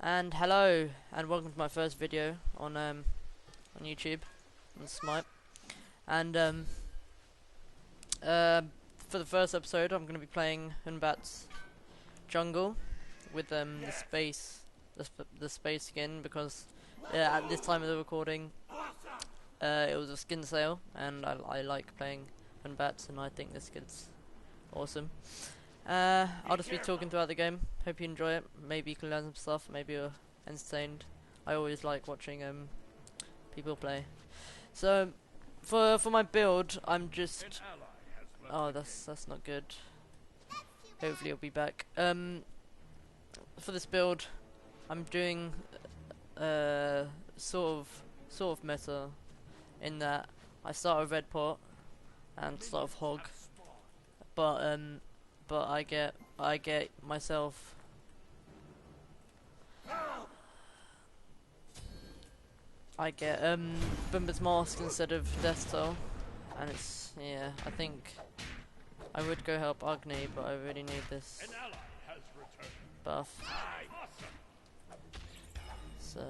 And hello, and welcome to my first video on YouTube on Smite. And for the first episode, I'm going to be playing Hun Batz jungle with the space skin because at this time of the recording, it was a skin sale, and I like playing Hun Batz, and I think this skin's awesome. I'll just be talking throughout the game. Hope you enjoy it. Maybe you can learn some stuff. Maybe you're entertained. I always like watching people play. So for my build, I'm just that's not good. Hopefully it'll be back. For this build, I'm doing sort of meta in that I start with red pot and sort of hog, but I get myself Bumba's Mask instead of Death Toll, and it's I think I would go help Agni, but I really need this buff. So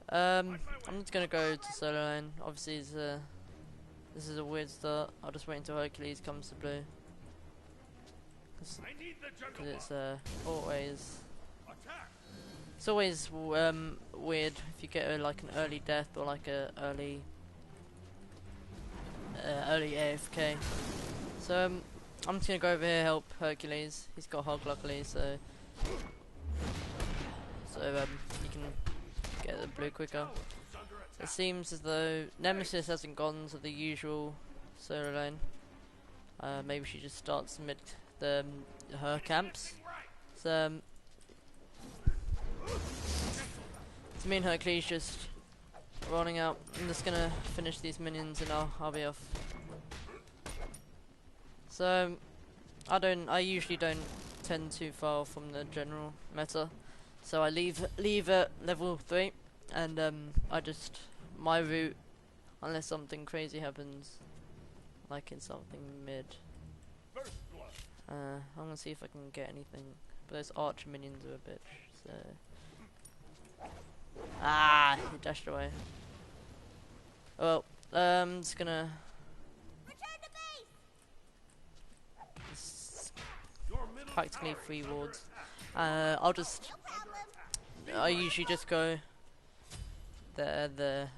I'm just gonna go to solo lane. Obviously this is a weird start. I'll just wait until Hercules comes to blue. Because it's always weird if you get like an early death or like a early AFK. So I'm just gonna go over here help Hercules. He's got hog luckily, so you can get the blue quicker. It seems as though Nemesis hasn't gone to the usual solo lane. Maybe she just starts mid her camps. So it's me and Hercules just rolling out. I'm just gonna finish these minions and I'll be off. So I usually don't tend too far from the general meta. So I leave at level 3 and my route, unless something crazy happens, like in something mid. I'm gonna see if I can get anything, but those archer minions are a bitch, so... he dashed away. Well, I'm just gonna... It's practically 3 wards. I usually just go there,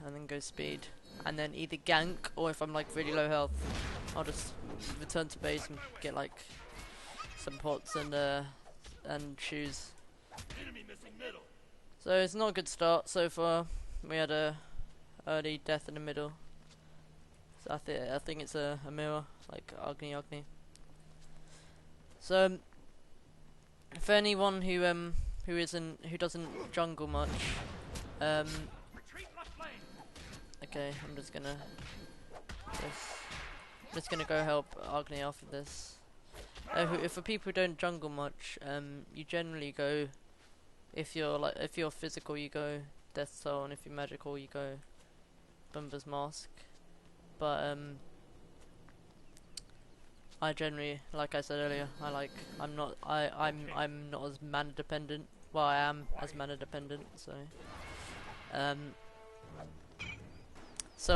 and then go speed. And then either gank, or if I'm like really low health, I'll just return to base and get like some pots and shoes. So it's not a good start so far. We had a early death in the middle. So I think it's a mirror, like Agni. So for anyone who doesn't jungle much, okay, I'm just gonna go help Agni after this. For people who don't jungle much, you generally go, if you're physical, you go Death Toll, and if you're magical, you go Bumba's Mask. But I generally, like I said earlier, I'm not as mana dependent. Well, I am as mana dependent, so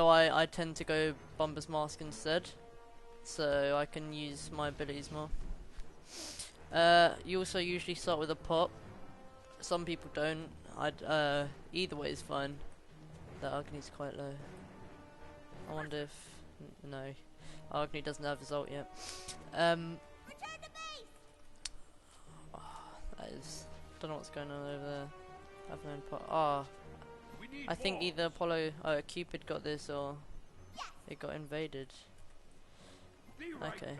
I tend to go Bumba's Mask instead, so I can use my abilities more. You also usually start with a pot. Some people don't. Either way is fine. The Agni's quite low. I wonder if no, Agni doesn't have his ult yet. That is, don't know what's going on over there. I've no pot. I think either Cupid got this or it got invaded. Okay.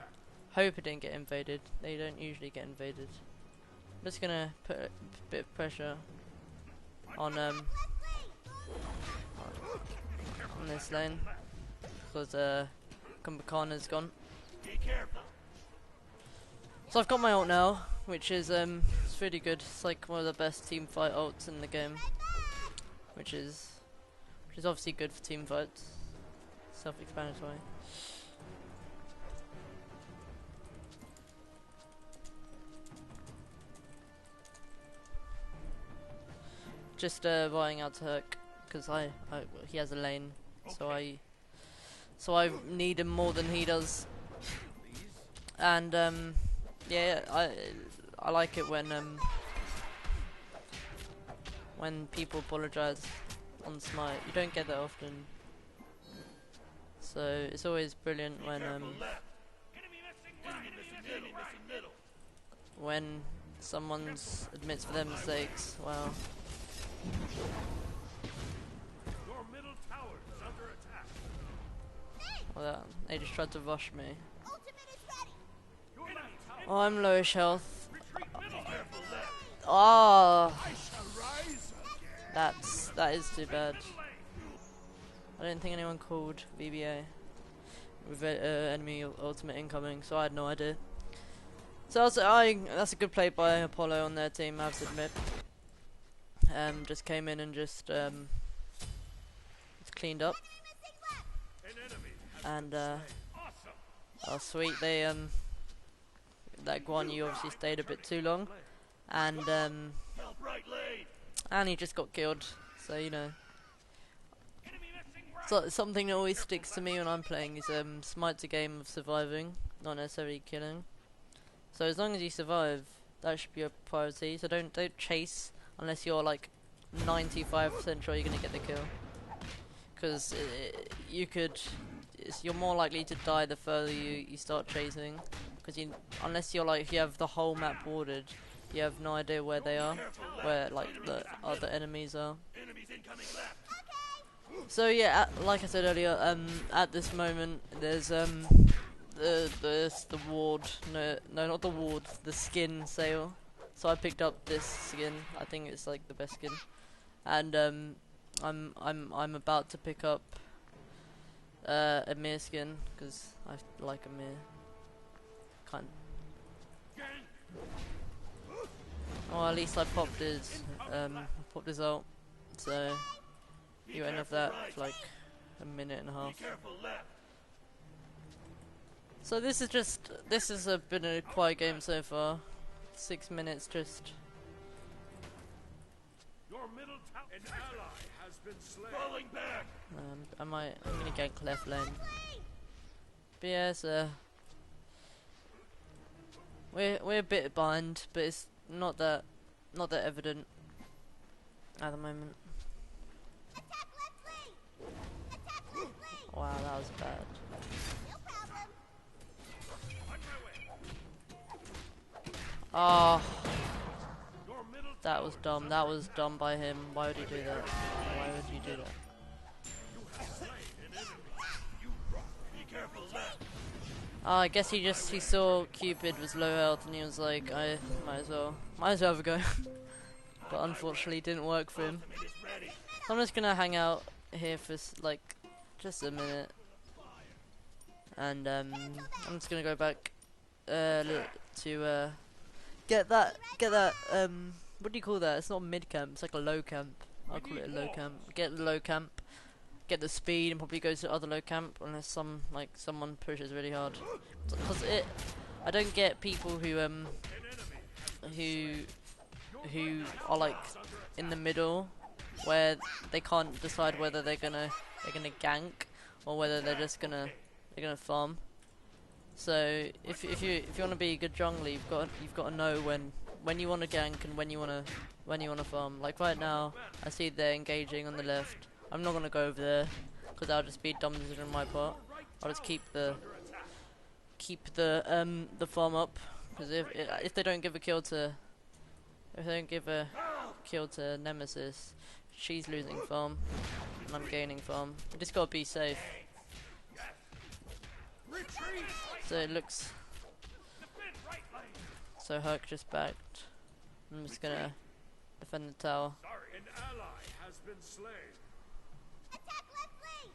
Hope it didn't get invaded. They don't usually get invaded. I'm just gonna put a bit of pressure on this lane because Kumbhakana's gone. So I've got my ult now, which is it's really good. It's like one of the best team fight ults in the game, which is obviously good for team fights. Self-explanatory. just vying out to Herc because he has a lane, so I need him more than he does. And yeah, I like it when people apologise on Smite. You don't get that often, so it's always brilliant when someone admits for their mistakes. Wow. Well, they just tried to rush me. Oh, I'm lowish health. Oh, that is too bad. I didn't think anyone called VBA with enemy ultimate incoming, so I had no idea. So that's a good play by Apollo on their team, I have to admit. Just came in and just cleaned up. And oh sweet, they that Guan Yu obviously stayed a bit too long, and he just got killed. So you know, so something that always sticks to me when I'm playing is Smite's a game of surviving, not necessarily killing. So as long as you survive, that should be your priority. So don't chase unless you're like 95% sure you're gonna get the kill, because you're more likely to die the further you start chasing, because unless you have the whole map boarded, you have no idea where they are, where like the other enemies are. So yeah, like I said earlier, at this moment there's the ward, no not the ward, the skin sale. So I picked up this skin. I think it's like the best skin, and I'm about to pick up a Mir skin because I like a Mir. Oh, at least I popped his ult, so you won't have that for like a minute and a half. So this has been a quiet game so far. 6 minutes just. An ally has been slain. Falling back. I'm gonna gank left lane. But yeah, so we're a bit behind, but it's not that evident at the moment. Wow, that was bad. Oh, that was dumb. That was dumb by him. Why would he do that? Why would you do that? Oh, I guess he saw Cupid was low health and he was like, I might as well have a go. But unfortunately, it didn't work for him. So I'm just gonna hang out here for like just a minute, and I'm just gonna go back to get that what do you call that? It's not mid camp, it's like a low camp. I'll call it a low camp. Get the low camp, get the speed, and probably go to other low camp unless someone pushes really hard. Because I don't get people who are like in the middle where they can't decide whether they're gonna gank or whether they're gonna farm. So if you want to be a good jungler, you've got to know when you want to gank and when you want to farm. Like right now, I see they're engaging on the left. I'm not gonna go over there because that'll just be a dumb decision on my part. I'll just keep the farm up, because if they don't give a kill to Nemesis, she's losing farm and I'm gaining farm. I just gotta be safe. So it looks. So Herc just backed. I'm just gonna defend the tower. An ally has been slain. Attack left lane.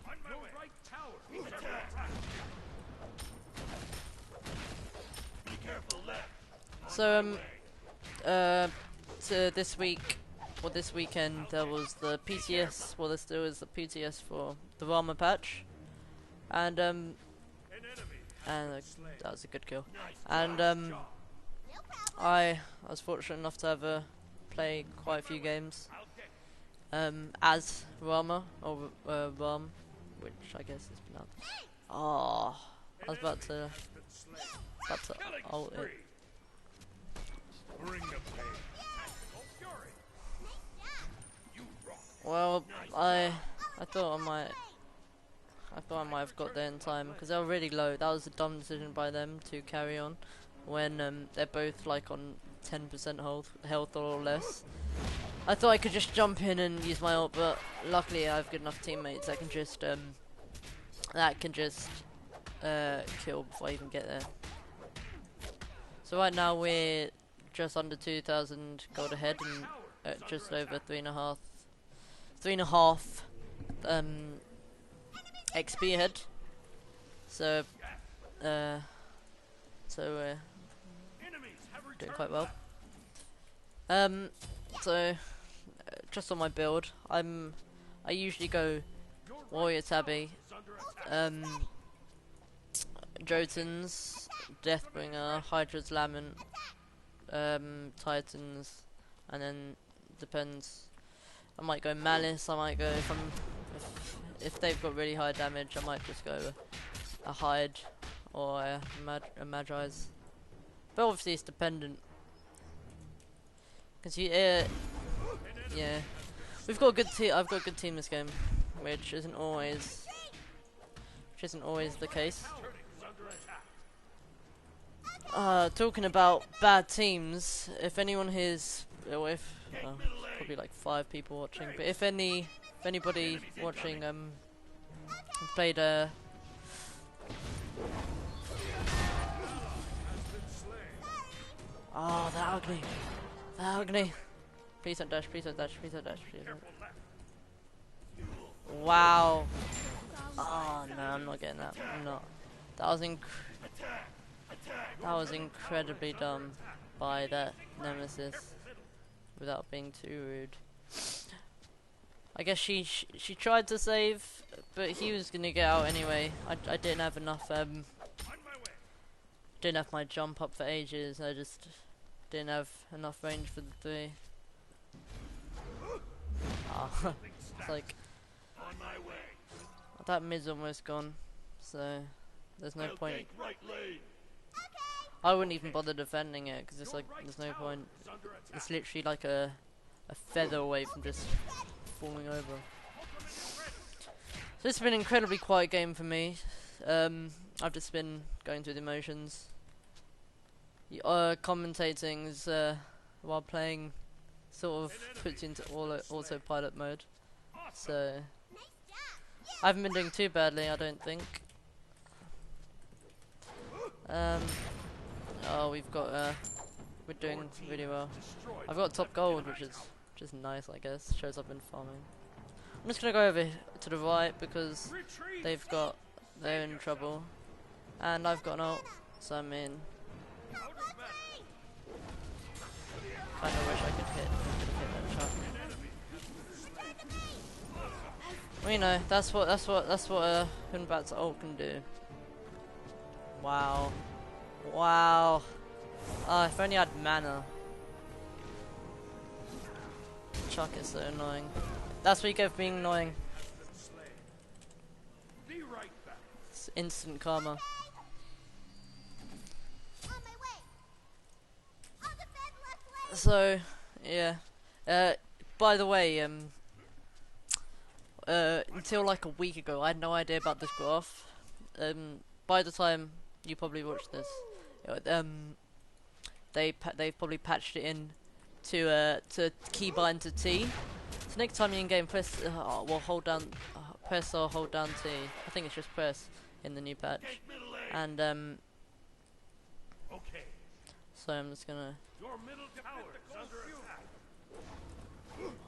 On my way. Right tower. Attack. Be careful left. So to this week or this weekend there was the PTS. Well, there still is the PTS for the Rama patch, and that was a good kill. And I was fortunate enough to have a play quite a few games as Rama or Ram, which I guess is pronounced. Oh, I was about to ult it. Bring the pain. Tactical fury. You rock. Well, I thought I might have got there in time because they were really low. That was a dumb decision by them to carry on when they're both like on 10% health or less. I thought I could just jump in and use my ult, but luckily I have good enough teammates that can just kill before I even get there. So right now we're just under 2,000 gold ahead and just over 3.5 XP ahead. So we're doing quite well. Just on my build, I usually go Warrior Tabby, Jotuns, Deathbringer, Hydra's Lament, Titans, and then depends. I might go Malice. I might go if they've got really high damage. I might just go a Hyde or a Magi's. But obviously it's dependent. Cause yeah, we've got a good team. I've got a good team this game, which isn't always the case. Talking about bad teams, if anyone here's, probably like 5 people watching, but if anybody watching played oh, the ugly. Please don't dash, please don't dash, please don't dash, please don't. Wow. Oh no, I'm not getting that. I'm not. That was incredibly dumb by that Nemesis, without being too rude. I guess she tried to save, but he was gonna get out anyway. I didn't have enough didn't have my jump up for ages. I just didn't have enough range for the 3. Oh, it's like that mid's almost gone, so there's no point. I wouldn't even bother defending it because it's like there's no point. It's literally like a feather away from just falling over. So it's been an incredibly quiet game for me. I've just been going through the motions. Commentating is, while playing sort of puts you into autopilot mode. So I haven't been doing too badly, I don't think. Oh, we've got we're doing really well. I've got top gold, which is nice, I guess. Shows I've been farming. I'm just gonna go over to the right because they're in trouble, and I've got an ult, so I mean, kinda wish I could hit that shot. Well, you know, that's what Hun Batz ult can do. Wow. Wow. Oh, if only I had mana. Chuck is so annoying. That's what you get for being annoying. It's instant karma. On my way. I'll defend left lane. So, yeah. By the way, until like a week ago, I had no idea about this graph. By the time you probably watched this, they've probably patched it in to keybind to T. So next time you're in game, press hold down, press or hold down T. I think it's just press in the new patch. And so I'm just gonna.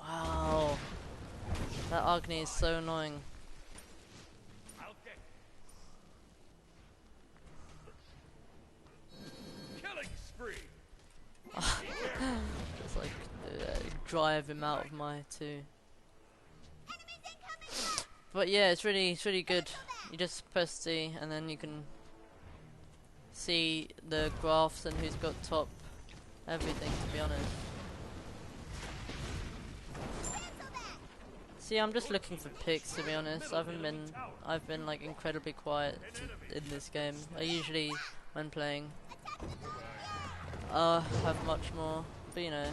Wow, that Agni is so annoying. Just like drive him out of my 2. But yeah, it's really good. You just press C and then you can see the graphs and who's got top everything, to be honest. See, I'm just looking for picks, to be honest. I've been like incredibly quiet in this game. I usually, when playing, have much more, but you know.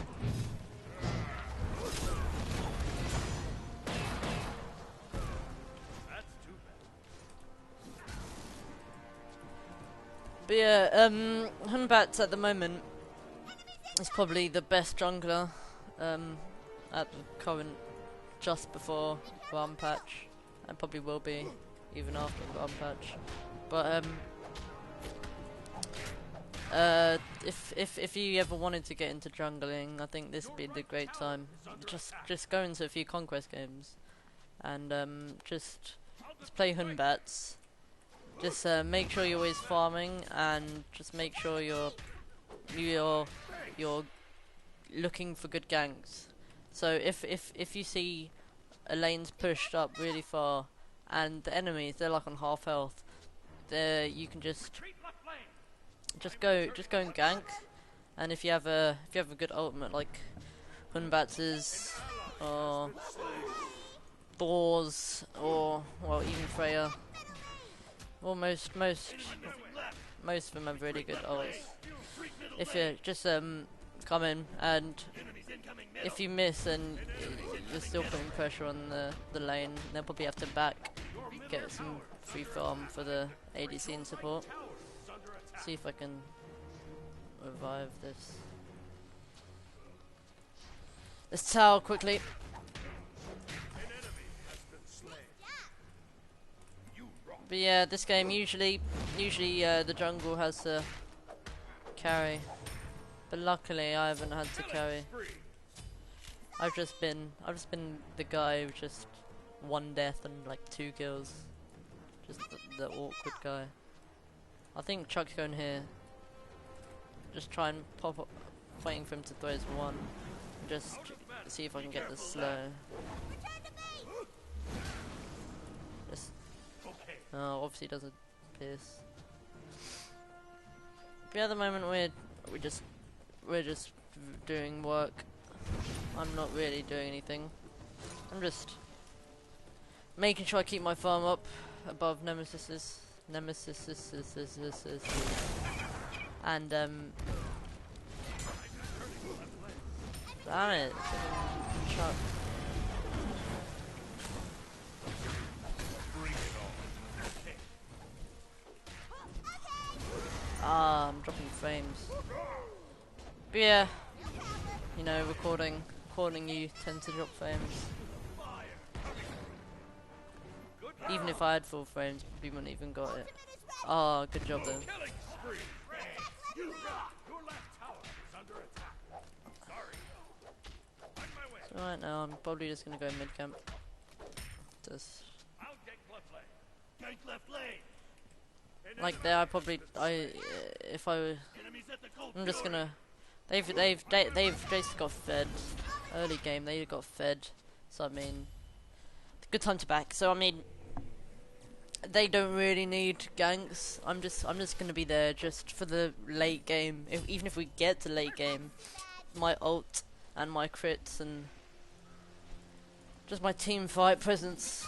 That's too bad. But yeah, Hun Batz at the moment is probably the best jungler at the current, just before Farm Patch, and probably will be even after Farm Patch. But if you ever wanted to get into jungling, I think this would be the great time. Just go into a few conquest games, and just play Hun Batz. Just make sure you're always farming, and just make sure you're looking for good ganks. So if you see a lane's pushed up really far, and the enemies, they're like on half health, you can just go and gank. And if you have a good ultimate like Hun Batz's or Thor's, or well, even Freya, well, most of them have really good ults. If you just come in, and if you miss and you're still putting pressure on the lane, they'll probably have to get some free farm for the ADC and support. See if I can revive this tower quickly. But yeah, this game usually the jungle has to carry, but luckily I haven't had to carry. I've just been the guy with just 1 death and like 2 kills, just the awkward guy. I think Chuck's going here. Just try and pop up, waiting for him to throw his 1. Just see if I can get this slow. Just obviously doesn't pierce. But at the moment we're just doing work. I'm not really doing anything. I'm just making sure I keep my farm up above Nemesis, and damn it, Chuck. I'm dropping frames. But yeah, you know, recording you tend to drop frames. Even if I had full frames, we wouldn't even got it. Oh, good job then. So right now, I'm probably just gonna go mid camp. Just like there, I'm just gonna. They've just got fed early game. They got fed, so I mean, good time to back. So I mean, they don't really need ganks. I'm just gonna be there just for the late game. Even if we get to late game, my ult and my crits and just my team fight presence.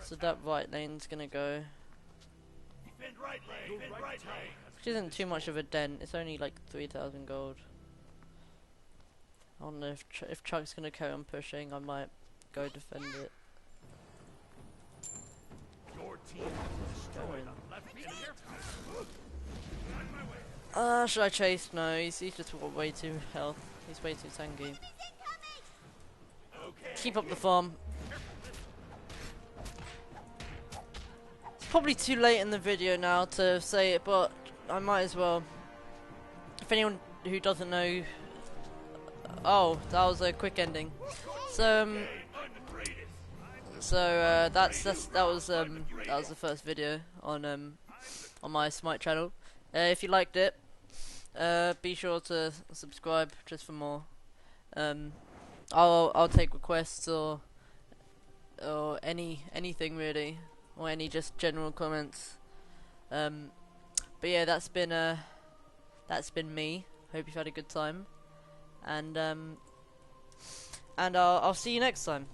So that right lane's gonna go. Which isn't too much of a dent. It's only like 3,000 gold. I don't know if Chuck's gonna carry on pushing. I might go defend it. Should I chase? No, he's just way too health. He's way too tanky. Keep up the farm. It's probably too late in the video now to say it, but I might as well. If anyone who doesn't know, oh, that was a quick ending. So that was the first video on my Smite channel. If you liked it, be sure to subscribe just for more. I'll take requests or anything really, or any just general comments. But yeah, that's been me. Hope you've had a good time, and and I'll see you next time.